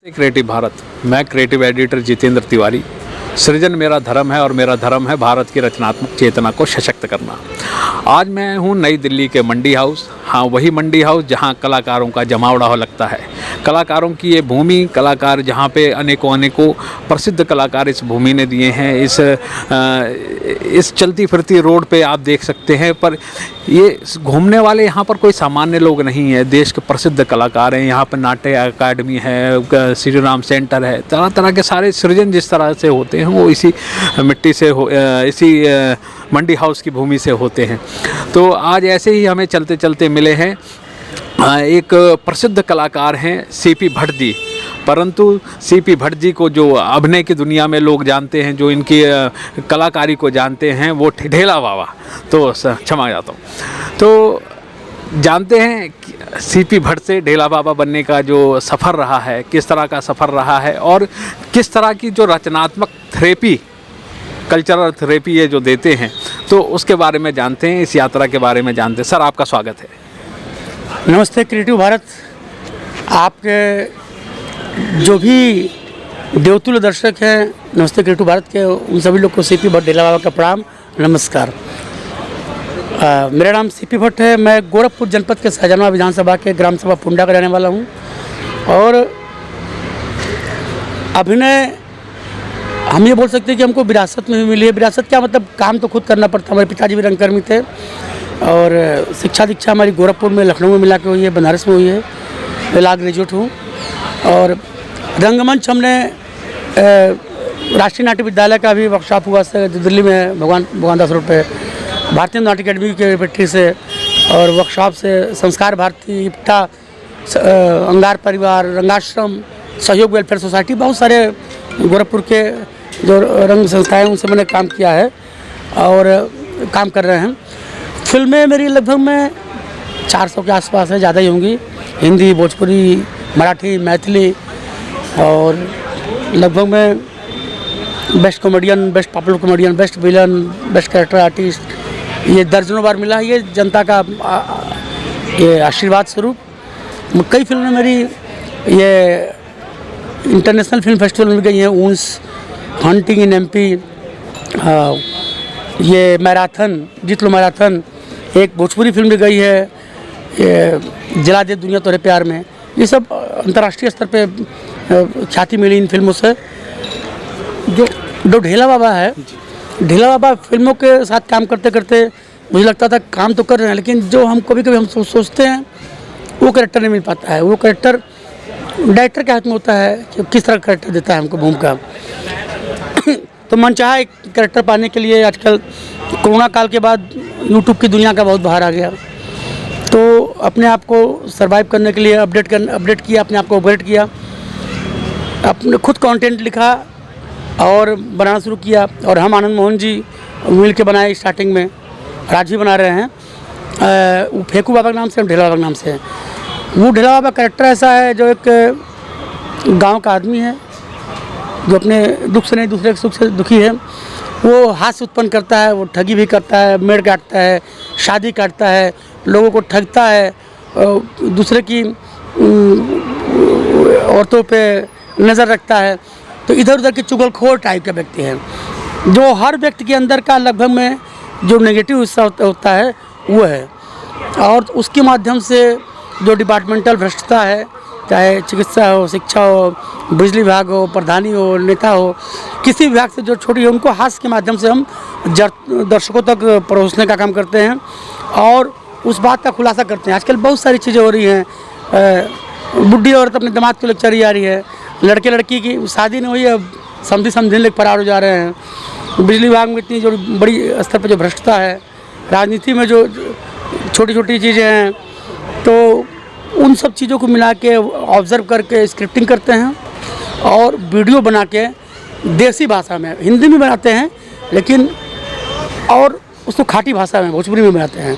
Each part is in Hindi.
क्रिएटिव भारत। मैं क्रिएटिव एडिटर जितेंद्र तिवारी। सृजन मेरा धर्म है और मेरा धर्म है भारत की रचनात्मक चेतना को सशक्त करना। आज मैं हूँ नई दिल्ली के मंडी हाउस। हाँ, वही मंडी हाउस जहाँ कलाकारों का जमावड़ा लगता है। कलाकारों की ये भूमि, कलाकार जहाँ पे अनेकों प्रसिद्ध कलाकार इस भूमि ने दिए हैं। इस चलती फिरती रोड पे आप देख सकते हैं, पर ये घूमने वाले यहाँ पर कोई सामान्य लोग नहीं है। देश के प्रसिद्ध कलाकार हैं यहाँ पर। नाट्य अकादमी है, श्री राम सेंटर है, तरह तरह के सारे सृजन जिस तरह से होते हैं वो इसी मिट्टी से इसी मंडी हाउस की भूमि से होते हैं। तो आज ऐसे ही हमें चलते चलते मिले हैं एक प्रसिद्ध कलाकार हैं सीपी भट्ट जी। परंतु सीपी भट्ट जी को जो अभिनय की दुनिया में लोग जानते हैं, जो इनकी कलाकारी को जानते हैं, वो ढेला बाबा। तो क्षमा चाहता हूँ। तो जानते हैं सीपी भट्ट से ढेला बाबा बनने का जो सफ़र रहा है, किस तरह का सफ़र रहा है और किस तरह की जो रचनात्मक थेरेपी, कल्चरल थेरेपी ये जो देते हैं, तो उसके बारे में जानते हैं, इस यात्रा के बारे में जानते हैं। सर, आपका स्वागत है। नमस्ते क्रिएटिव भारत। आपके जो भी देवतुल्य दर्शक हैं, नमस्ते क्रिएटिव भारत के, उन सभी लोग को सीपी भट्ट ढेला बाबा का प्रणाम, नमस्कार। मेरा नाम सीपी भट्ट है। मैं गोरखपुर जनपद के सहजनवा विधानसभा के ग्राम सभा पुंडा का रहने वाला हूँ। और अभिनय हम ये बोल सकते हैं कि हमको विरासत में भी मिली है। विरासत क्या मतलब, काम तो खुद करना पड़ता। हमारे पिताजी भी रंगकर्मी थे और शिक्षा दीक्षा हमारी गोरखपुर में, लखनऊ में मिला के हुई है, बनारस में हुई है। मैं लॉ ग्रेजुएट हूँ। और रंगमंच हमने राष्ट्रीय नाट्य विद्यालय का भी वर्कशॉप हुआ से दिल्ली में, भगवान दास रोड पे, भारतीय नाट्य अकेडमी के बैठक से और वर्कशॉप से संस्कार भारती, इप्टा, अंगार परिवार, रंगाश्रम, सहयोग वेलफेयर सोसाइटी, बहुत सारे गोरखपुर के जो रंग संस्थाएं उनसे मैंने काम किया है और काम कर रहे हैं। फिल्में मेरी लगभग में 400 के आसपास है, ज़्यादा ही होंगी। हिंदी, भोजपुरी, मराठी, मैथिली, और लगभग में best comedian, best popular comedian, best villain, best character artist, ये दर्जनों बार मिला है। ये जनता का ये आशीर्वाद स्वरूप। कई फिल्में मेरी ये इंटरनेशनल फिल्म फेस्टिवल में गई हैं। ऊंस, हंटिंग इन एमपी, ये मैराथन, जीत लो मैराथन, एक भोजपुरी फिल्म भी गई है, ये जला दे दुनिया तोरे प्यार में। ये सब अंतर्राष्ट्रीय स्तर पे ख्याति मिली इन फिल्मों से। जो ढेला बाबा है, ढेला बाबा फिल्मों के साथ काम करते करते मुझे लगता था काम तो कर रहे हैं, लेकिन जो हम कभी हम सोचते हैं वो कैरेक्टर नहीं मिल पाता है। वो कैरेक्टर डायरेक्टर के हाथ में होता है कि किस तरह कैरेक्टर देता है हमको भूमिका। तो मनचाहा एक कैरेक्टर पाने के लिए आजकल कोरोना काल के बाद यूट्यूब की दुनिया का बहुत बाहर आ गया। तो अपने आप को सर्वाइव करने के लिए अपडेट किया, अपने आप को अपग्रेड किया, अपने खुद कंटेंट लिखा और बनाना शुरू किया। और हम आनंद मोहन जी मिल के बनाए स्टार्टिंग में, आज भी बना रहे हैं। वो फेंकू बाबा के नाम से, हम ढेला बाबा के नाम से हैं। वो ढेला बाबा कैरेक्टर ऐसा है जो एक गांव का आदमी है, जो अपने दुख से नहीं दूसरे के सुख से दुखी है। वो हास्य उत्पन्न करता है, वो ठगी भी करता है, मेड़ काटता है, शादी काटता है, लोगों को ठगता है, दूसरे की औरतों पे नज़र रखता है। तो इधर उधर के चुगलखोर टाइप का व्यक्ति है, जो हर व्यक्ति के अंदर का लगभग में जो नेगेटिव हिस्सा होता है वो है। और उसके माध्यम से जो डिपार्टमेंटल भ्रष्टता है, चाहे चिकित्सा हो, शिक्षा हो, बिजली विभाग हो, प्रधानी हो, नेता हो, किसी विभाग से जो छोटी है, उनको हास्य के माध्यम से हम दर्शकों तक परोसने का काम करते हैं और उस बात का खुलासा करते हैं। आजकल बहुत सारी चीज़ें हो रही हैं। बुढ़ी औरत अपने दामाद को लेकर चली आ रही है, लड़के लड़की की शादी नहीं हुई, अब समझने लेकर फरार हो जा रहे हैं। बिजली विभाग में इतनी जो बड़ी स्तर पर जो भ्रष्टता है, राजनीति में जो छोटी छोटी चीज़ें हैं, तो उन सब चीज़ों को मिला के ऑब्ज़र्व करके स्क्रिप्टिंग करते हैं और वीडियो बना के देसी भाषा में, हिंदी में बनाते हैं, लेकिन और उसको खाटी भाषा में, भोजपुरी में बनाते हैं।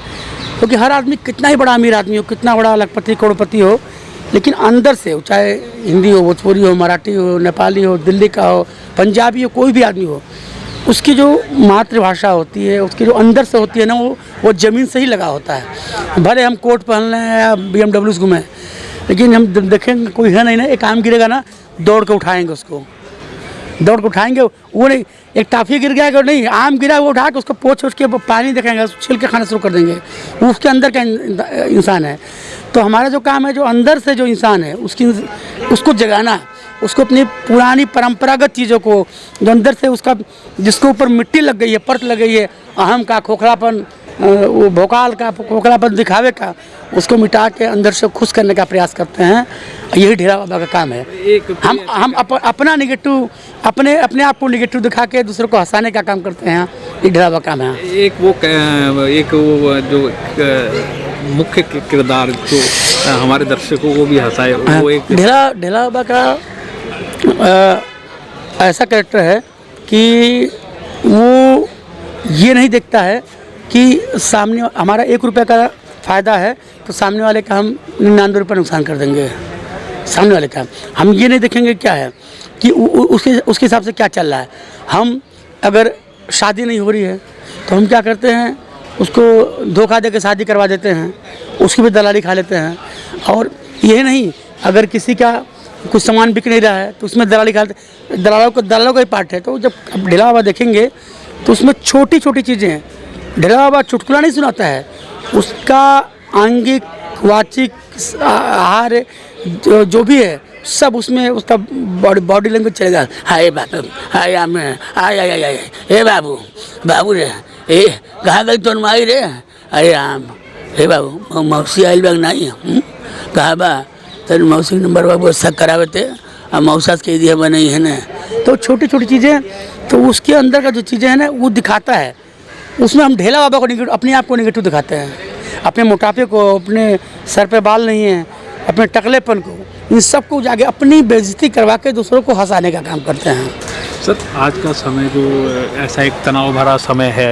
क्योंकि हर आदमी, कितना ही बड़ा अमीर आदमी हो, कितना बड़ा लखपति करोड़पति हो, लेकिन अंदर से, चाहे हिंदी हो, भोजपुरी हो, मराठी हो, नेपाली हो, दिल्ली का हो, पंजाबी हो, कोई भी आदमी हो, उसकी जो मातृभाषा होती है, उसकी जो अंदर से होती है ना, वो ज़मीन से ही लगा होता है। भले हम कोट पहन लें या BMW घूमें, लेकिन हम देखेंगे कोई है नहीं ना, एक आम गिरेगा ना दौड़ के उठाएंगे उसको, दौड़ के उठाएंगे। वो नहीं, एक टाफी गिर गया कि नहीं, आम गिरा वो उठा के उसको पोंछ उसके पानी देखेंगे, उसको छिल के खाना शुरू कर देंगे। वो उसके अंदर का इंसान है। तो हमारा जो काम है, जो अंदर से जो इंसान है उसको जगाना, उसको अपनी पुरानी परंपरागत चीज़ों को, जो अंदर से उसका, जिसके ऊपर मिट्टी लग गई है, परत लग गई है, अहम का, खोखलापन, वो भोकाल का, खोखलापन दिखावे का, उसको मिटा के अंदर से खुश करने का प्रयास करते हैं। यही डेरा बाबा का काम है। हम अपना निगेटिव, अपने आप को निगेटिव दिखा के दूसरों को हंसाने का काम करते हैं। ये डेरा बाबा का काम है। एक वो जो मुख्य किरदार जो हमारे दर्शकों को भी हंसाए, वो एक डेरा बाबा का ऐसा कैरेक्टर है कि वो ये नहीं देखता है कि सामने हमारा 1 रुपये का फ़ायदा है तो सामने वाले का हम 99 रुपये नुकसान कर देंगे। सामने वाले का हम ये नहीं देखेंगे क्या है कि उसके हिसाब से क्या चल रहा है। हम अगर शादी नहीं हो रही है तो हम क्या करते हैं, उसको धोखा दे के शादी करवा देते हैं, उसकी भी दलाली खा लेते हैं। और यही नहीं, अगर किसी का कुछ सामान बिक नहीं रहा है तो उसमें दलाली खा लेते, दलालों का ही पार्ट है। तो जब अब डेरा बाबा देखेंगे तो उसमें छोटी छोटी चीज़ें हैं। डेरा बाबा चुटकुला नहीं सुनाता है, उसका आंगिक, वाचिक, आहार जो भी है सब उसमें उसका बॉडी लैंग्वेज चलेगा। हाय बाबू, हाय आम, हाय आय आय, हे बाबू, बाबू रे, ए कहाँ गई तो माई रे, अरे आम, हे बाबू मौसी आइल बैग नहीं कहा बा तेरे मौसी नंबर बाबू अच्छा करावे थे, मौसा के दिया बनी है ना। तो छोटी छोटी चीज़ें, तो उसके अंदर का जो चीज़ें हैं ना वो दिखाता है। उसमें हम ढेला बाबा को निगेटिव, अपने आप को निगेटिव दिखाते हैं, अपने मोटापे को, अपने सर पे बाल नहीं है, अपने टकलेपन को, इन सब को जाके अपनी बेइज्जती करवा के दूसरों को हंसाने का काम करते हैं। सर, आज का समय जो ऐसा एक तनाव भरा समय है,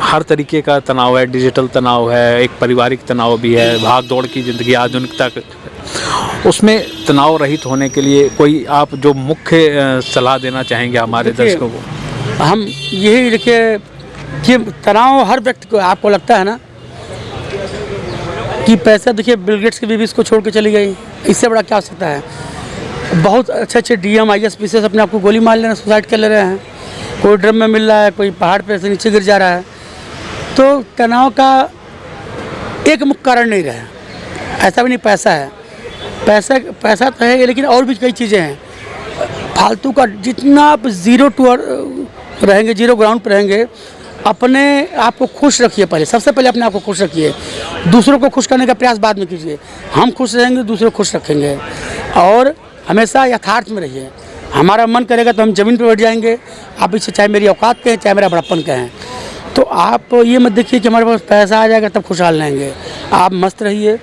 हर तरीके का तनाव है, डिजिटल तनाव है, एक पारिवारिक तनाव भी है, भाग दौड़ की ज़िंदगी, आधुनिकता, उसमें तनाव रहित होने के लिए कोई आप जो मुख्य सलाह देना चाहेंगे हमारे दर्शकों को? हम यही देखिए कि तनाव हर व्यक्ति को, आपको लगता है ना कि पैसा, देखिए बिल गेट्स की बीवी इसको छोड़ के चली गई, इससे बड़ा क्या हो सकता है। बहुत अच्छे DM IAS पीसीएस अपने आप को गोली मार ले रहे हैं, सुसाइड कर ले रहे हैं, कोई ड्रम में मिल रहा है, कोई पहाड़ पे से नीचे गिर जा रहा है। तो तनाव का एक मुख्य कारण नहीं रहा, ऐसा भी नहीं पैसा है, पैसा तो है, लेकिन और भी कई चीज़ें हैं। फालतू का जितना आप ज़ीरो रहेंगे, जीरो ग्राउंड पर रहेंगे, अपने आप को खुश रखिए। पहले, सबसे पहले अपने आप को खुश रखिए, दूसरों को खुश करने का प्रयास बाद में कीजिए। हम खुश रहेंगे, दूसरों को खुश रखेंगे। और हमेशा यथार्थ में रहिए। हमारा मन करेगा तो हम ज़मीन पर बैठ जाएंगे, आप इसे चाहे मेरी औकात कहें, चाहे मेरा बड़प्पन कहें। तो आप ये मत देखिए कि हमारे पास पैसा आ जाएगा तब खुशहाल रहेंगे। आप मस्त रहिए।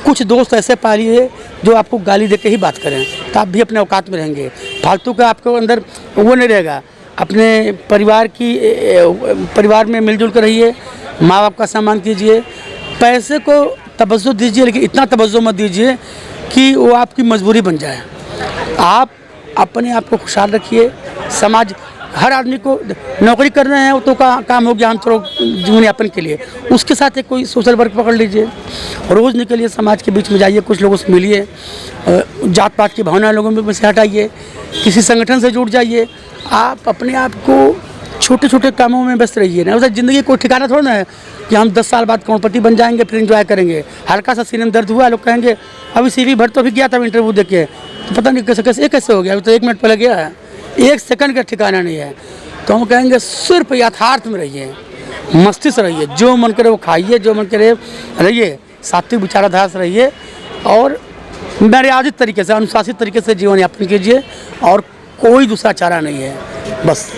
कुछ दोस्त ऐसे पालिए जो आपको गाली दे के ही बात करें, तो आप भी अपने औकात में रहेंगे। फालतू का आपको अंदर वो नहीं रहेगा। अपने परिवार में मिलजुल कर रहिए, माँ बाप का सम्मान कीजिए। पैसे को तवज्जो दीजिए, लेकिन इतना तवज्जो मत दीजिए कि वो आपकी मजबूरी बन जाए। आप अपने आप को खुशहाल रखिए। समाज, हर आदमी को नौकरी कर रहे हैं तो काम हो गया, हम चलो जीवन यापन के लिए, उसके साथ एक कोई सोशल वर्क पकड़ लीजिए। रोज़ निकलिए, समाज के बीच में जाइए, कुछ लोगों से मिलिए, जात पात की भावना लोगों में से हटाइए, किसी संगठन से जुड़ जाइए। आप अपने आप को छोटे छोटे कामों में व्यस्त रहिए ना। वैसे ज़िंदगी कोई ठिकाना थोड़ा ना है कि हम 10 साल बाद करोड़पति बन जाएंगे फिर एंजॉय करेंगे। हल्का सा सीने में दर्द हुआ, लोग कहेंगे अभी CV भर तो भी गया था इंटरव्यू दे के, तो पता नहीं कैसे हो गया, अभी तो 1 मिनट पहले गया है, 1 सेकंड का ठिकाना नहीं है। तो हम कहेंगे सिर्फ यथार्थ में रहिए, मस्ती से रहिए, जो मन करे वो खाइए, जो मन करे रहिए, सात्विक विचारधारा से रहिए और मर्यादित तरीके से, अनुशासित तरीके से जीवन यापन कीजिए। और कोई दूसरा चारा नहीं है, बस।